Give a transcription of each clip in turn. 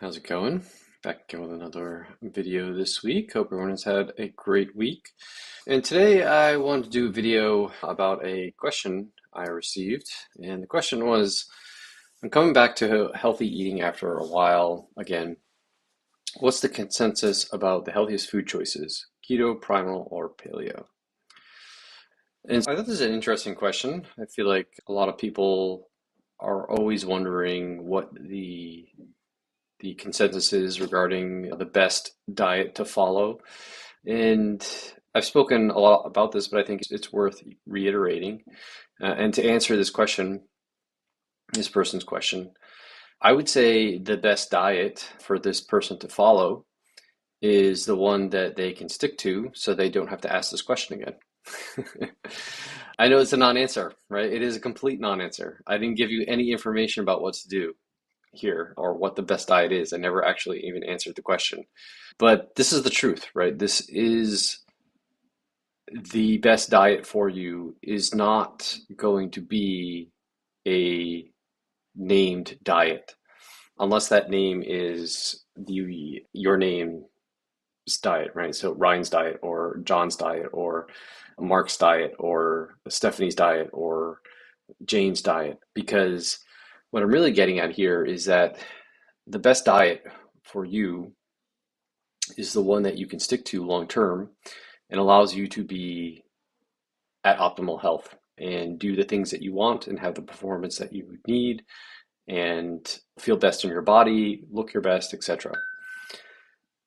How's it going? Back again with another video this week. Hope everyone has had a great week. And today I wanted to do a video about a question I received. And the question was, I'm coming back to healthy eating after a while again. What's the consensus about the healthiest food choices? Keto, primal, or paleo? And I thought this is an interesting question. I feel like a lot of people are always wondering what the consensus is regarding the best diet to follow. And I've spoken a lot about this, but I think it's worth reiterating. And to answer this question, this person's question, I would say the best diet for this person to follow is the one that they can stick to so they don't have to ask this question again. I know it's a non-answer, right? It is a complete non-answer. I didn't give you any information about what to do here or what the best diet is. I never actually even answered the question. But this is the truth, right? This is the best diet for you is not going to be a named diet unless that name is your name's diet, right? So Ryan's diet or John's diet or Mark's diet or Stephanie's diet or Jane's diet, because what I'm really getting at here is that the best diet for you is the one that you can stick to long term and allows you to be at optimal health and do the things that you want and have the performance that you need and feel best in your body, look your best, etc.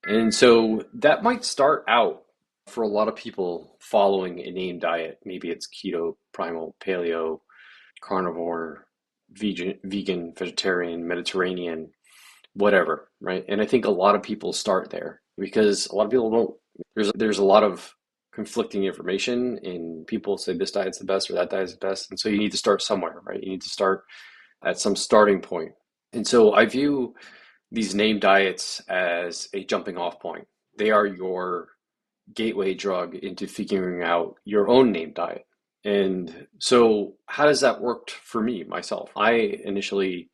And so that might start out for a lot of people following a named diet. Maybe it's keto, primal, paleo, carnivore, vegan, vegetarian, Mediterranean, whatever, right? And I think a lot of people start there because a lot of people don't. There's a lot of conflicting information, and people say this diet's the best or that diet's the best, and so you need to start somewhere, right? You need to start at some starting point. And so I view these name diets as a jumping off point. They are your gateway drug into figuring out your own name diet. And so how does that work for me, myself? I initially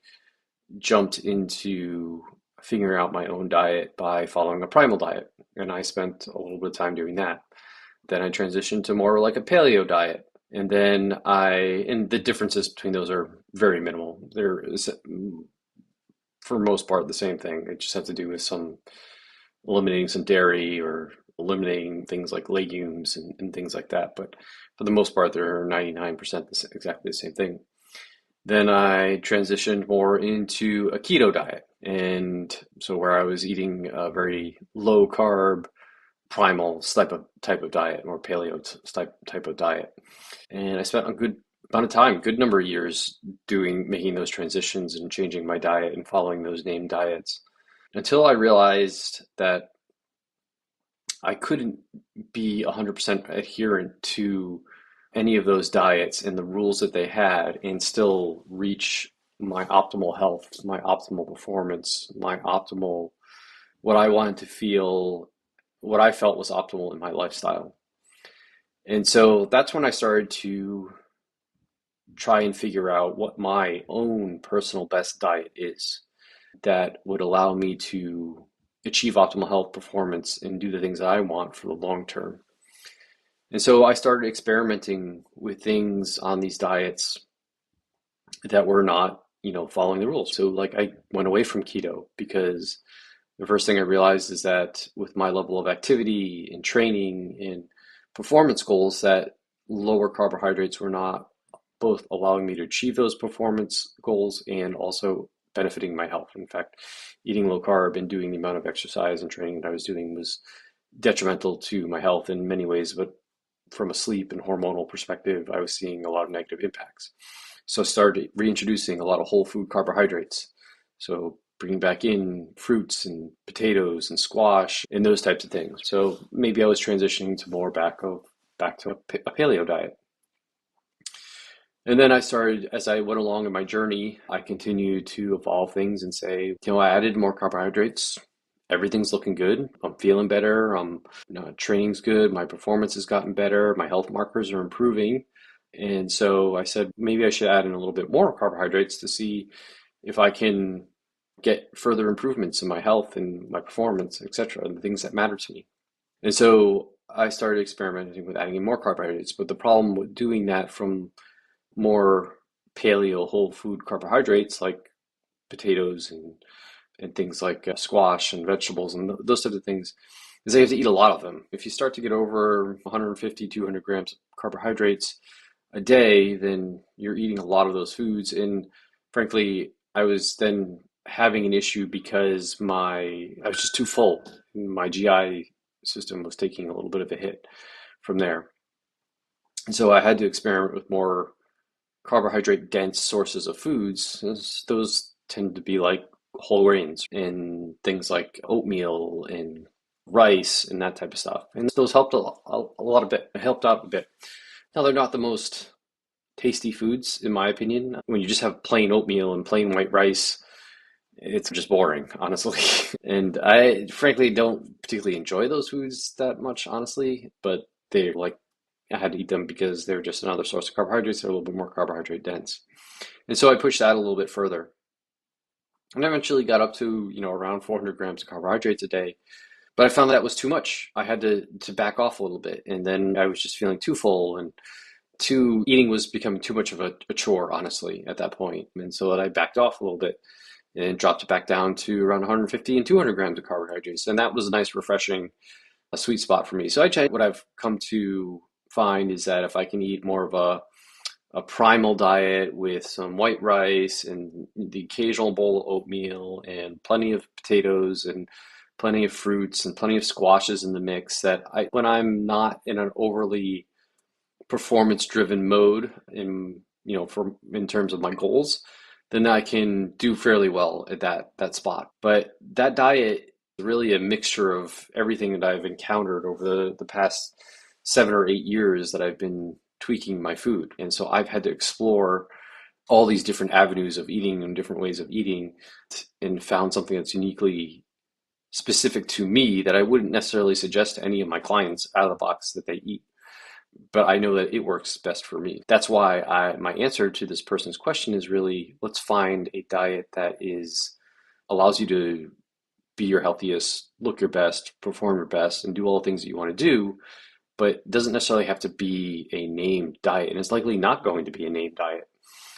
jumped into figuring out my own diet by following a primal diet, and I spent a little bit of time doing that. Then I transitioned to more like a paleo diet, and and the differences between those are very minimal. They're for most part the same thing. It just has to do with some eliminating some dairy or eliminating things like legumes and things like that. But for the most part, they're 99% exactly the same thing. Then I transitioned more into a keto diet. And so where I was eating a very low carb, primal type of diet, or paleo type of diet. And I spent a good amount of time, good number of years making those transitions and changing my diet and following those named diets until I realized that I couldn't be 100% adherent to any of those diets and the rules that they had and still reach my optimal health, my optimal performance, my optimal, what I wanted to feel, what I felt was optimal in my lifestyle. And so that's when I started to try and figure out what my own personal best diet is that would allow me to achieve optimal health performance and do the things that I want for the long term. And so I started experimenting with things on these diets that were not, following the rules. So like I went away from keto because the first thing I realized is that with my level of activity and training and performance goals, that lower carbohydrates were not both allowing me to achieve those performance goals and also benefiting my health. In fact, eating low carb and doing the amount of exercise and training that I was doing was detrimental to my health in many ways, but from a sleep and hormonal perspective, I was seeing a lot of negative impacts. So I started reintroducing a lot of whole food carbohydrates. So bringing back in fruits and potatoes and squash and those types of things. So maybe I was transitioning to more back to a paleo diet. And then I started, as I went along in my journey, I continued to evolve things and say, I added more carbohydrates. Everything's looking good. I'm feeling better. Training's good. My performance has gotten better. My health markers are improving. And so I said, maybe I should add in a little bit more carbohydrates to see if I can get further improvements in my health and my performance, etc., the things that matter to me. And so I started experimenting with adding in more carbohydrates. But the problem with doing that from more paleo whole food carbohydrates like potatoes and things like squash and vegetables and those types of things is that you have to eat a lot of them. If you start to get over 150, 200 grams of carbohydrates a day, then you're eating a lot of those foods. And frankly, I was then having an issue because I was just too full. My GI system was taking a little bit of a hit from there. And so I had to experiment with more carbohydrate dense sources of foods. Those tend to be like whole grains and things like oatmeal and rice and that type of stuff. And those helped a lot of bit. It helped out a bit. Now they're not the most tasty foods, in my opinion. When you just have plain oatmeal and plain white rice, it's just boring, honestly. And I frankly don't particularly enjoy those foods that much, honestly, but they like I had to eat them because they're just another source of carbohydrates. They're a little bit more carbohydrate dense. And so I pushed that a little bit further. And I eventually got up to, around 400 grams of carbohydrates a day. But I found that was too much. I had to back off a little bit. And then I was just feeling too full and too eating was becoming too much of a chore, honestly, at that point. And so I backed off a little bit and dropped it back down to around 150 and 200 grams of carbohydrates. And that was a nice, refreshing, a sweet spot for me. So what I've come to find is that if I can eat more of a primal diet with some white rice and the occasional bowl of oatmeal and plenty of potatoes and plenty of fruits and plenty of squashes in the mix, that when I'm not in an overly performance driven mode in terms of my goals, then I can do fairly well at that spot. But that diet is really a mixture of everything that I've encountered over the past 7 or 8 years that I've been tweaking my food. And so I've had to explore all these different avenues of eating and different ways of eating and found something that's uniquely specific to me that I wouldn't necessarily suggest to any of my clients out of the box that they eat. But I know that it works best for me. That's why my answer to this person's question is really, let's find a diet that allows you to be your healthiest, look your best, perform your best, and do all the things that you want to do, but doesn't necessarily have to be a named diet. And it's likely not going to be a named diet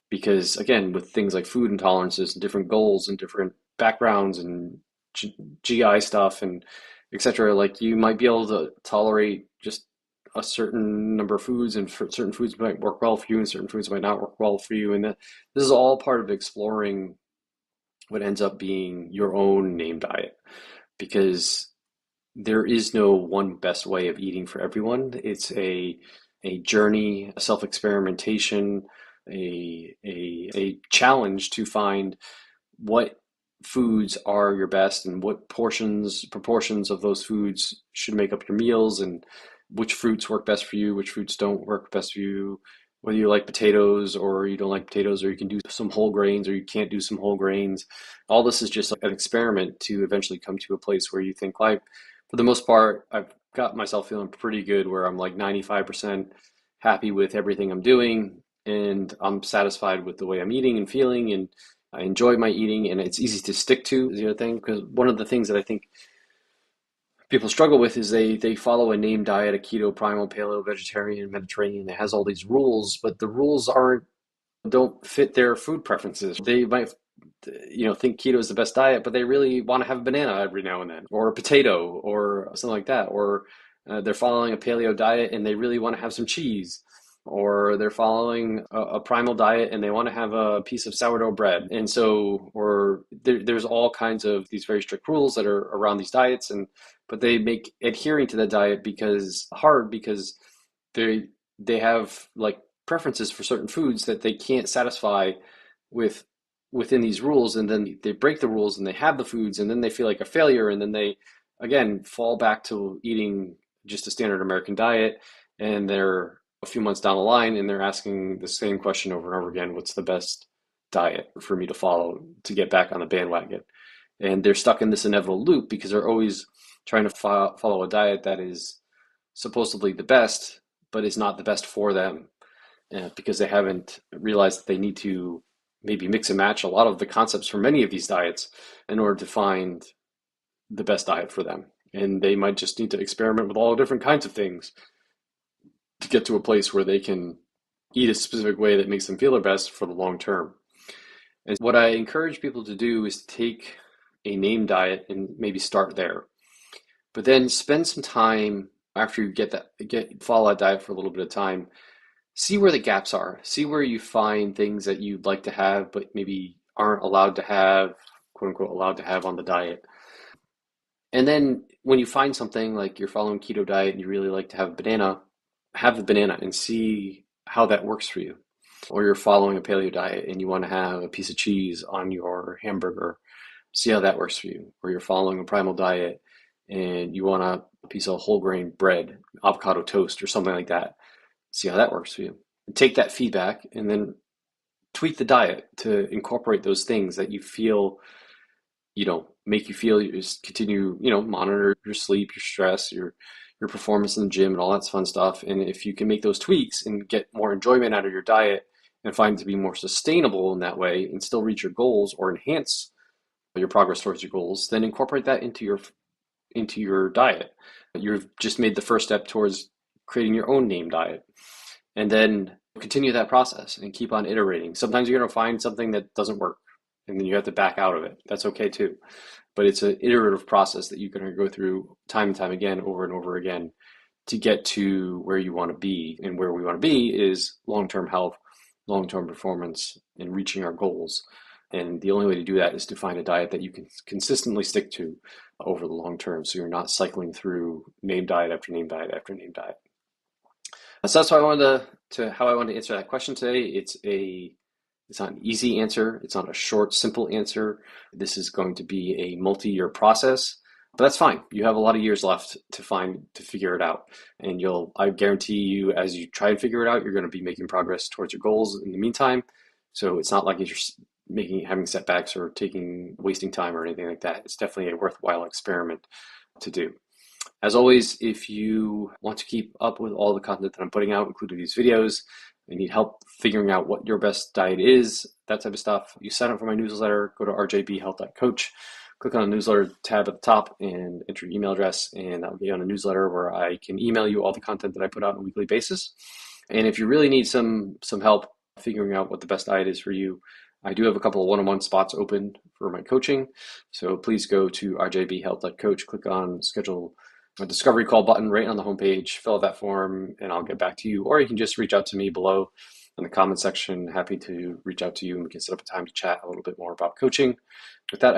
because, again, with things like food intolerances and different goals and different backgrounds and GI stuff and etc., like you might be able to tolerate just a certain number of foods, and certain foods might work well for you and certain foods might not work well for you. And this is all part of exploring what ends up being your own name diet, because there is no one best way of eating for everyone. It's a journey, a self-experimentation, a challenge to find what foods are your best and what proportions of those foods should make up your meals, and which fruits work best for you, which fruits don't work best for you, whether you like potatoes or you don't like potatoes, or you can do some whole grains or you can't do some whole grains. All this is just an experiment to eventually come to a place where you think, like, for the most part, I've got myself feeling pretty good where I'm like 95% happy with everything I'm doing and I'm satisfied with the way I'm eating and feeling, and I enjoy my eating and it's easy to stick to, is the other thing. Because one of the things that I think people struggle with is they follow a named diet, a keto, primal, paleo, vegetarian, Mediterranean. It has all these rules, but the rules don't fit their food preferences. They might think keto is the best diet, but they really want to have a banana every now and then, or a potato, or something like that. Or they're following a paleo diet and they really want to have some cheese, or they're following a primal diet and they want to have a piece of sourdough bread. And so, or there's all kinds of these very strict rules that are around these diets, but they make adhering to that diet because they have like preferences for certain foods that they can't satisfy with within these rules, and then they break the rules and they have the foods and then they feel like a failure, and then they again fall back to eating just a standard American diet, and they're a few months down the line and they're asking the same question over and over again: what's the best diet for me to follow to get back on the bandwagon? And they're stuck in this inevitable loop because they're always trying to follow a diet that is supposedly the best but is not the best for them, because they haven't realized that they need to maybe mix and match a lot of the concepts from many of these diets in order to find the best diet for them. And they might just need to experiment with all different kinds of things to get to a place where they can eat a specific way that makes them feel their best for the long term. And what I encourage people to do is take a name diet and maybe start there, but then spend some time after you follow that diet for a little bit of time. See where the gaps are. See where you find things that you'd like to have, but maybe aren't allowed to have, quote unquote, allowed to have on the diet. And then when you find something like you're following keto diet and you really like to have a banana, have the banana and see how that works for you. Or you're following a paleo diet and you want to have a piece of cheese on your hamburger, see how that works for you. Or you're following a primal diet and you want a piece of whole grain bread, avocado toast, or something like that. See how that works for you. And take that feedback and then tweak the diet to incorporate those things that you feel, make you feel, you just continue, monitor your sleep, your stress, your performance in the gym and all that fun stuff. And if you can make those tweaks and get more enjoyment out of your diet and find it to be more sustainable in that way and still reach your goals or enhance your progress towards your goals, then incorporate that into your diet. You've just made the first step towards creating your own name diet. And then continue that process and keep on iterating. Sometimes you're going to find something that doesn't work and then you have to back out of it. That's okay too. But it's an iterative process that you're going to go through time and time again, over and over again, to get to where you want to be. And where we want to be is long-term health, long-term performance, and reaching our goals. And the only way to do that is to find a diet that you can consistently stick to over the long term, so you're not cycling through name diet after name diet after name diet. So that's why I wanted how I wanted to answer that question today. It's not an easy answer. It's not a short, simple answer. This is going to be a multi-year process, but that's fine. You have a lot of years left to figure it out. And I guarantee you, as you try and figure it out, you're going to be making progress towards your goals in the meantime. So it's not like you're having setbacks or wasting time or anything like that. It's definitely a worthwhile experiment to do. As always, if you want to keep up with all the content that I'm putting out, including these videos, and need help figuring out what your best diet is, that type of stuff, you sign up for my newsletter, go to rjbhealth.coach, click on the newsletter tab at the top and enter your email address, and that will get you on a newsletter where I can email you all the content that I put out on a weekly basis. And if you really need some help figuring out what the best diet is for you, I do have a couple of one-on-one spots open for my coaching. So please go to rjbhealth.coach, click on schedule a discovery call button right on the homepage, fill out that form, and I'll get back to you. Or you can just reach out to me below in the comment section. Happy to reach out to you and we can set up a time to chat a little bit more about coaching. With that,